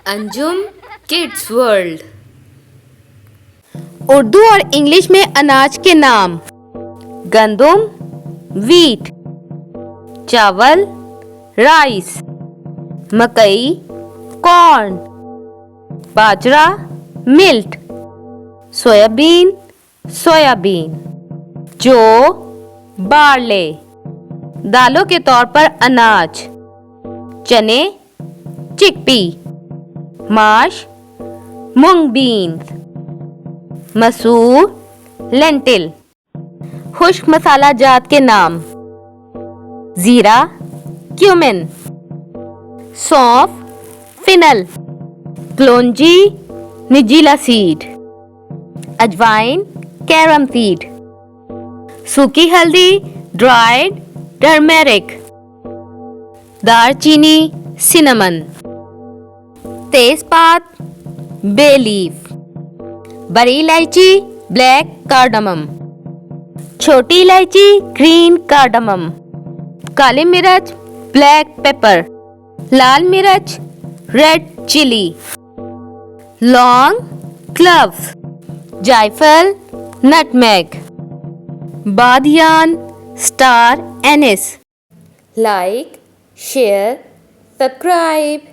Anjum kids world. Urdu और English में अनाज के नाम: गंदुम वीट, चावल राइस, मकई कॉर्न, बाजरा मिल्ट, सोयाबीन सोयाबीन, जौ बार्ले। दालों के तौर पर अनाज: चने चिकपी, माश मूंग बीन्स, मसूर लेंटिल। खुश्क मसाला जात के नाम: जीरा क्यूमिन, सौंफ फिनल, क्लोंजी निजीला सीड, अजवाइन कैरम सीड, सूखी हल्दी ड्राइड टर्मेरिक, दालचीनी सिनेमन, तेजपात बे लीफ, बड़ी इलायची ब्लैक कार्डमम, छोटी इलायची ग्रीन कार्डमम, काली मिर्च ब्लैक पेपर, लाल मिर्च रेड चिली, लौंग क्लव्स, जायफल नटमेग, बादियान star anise. Like share subscribe.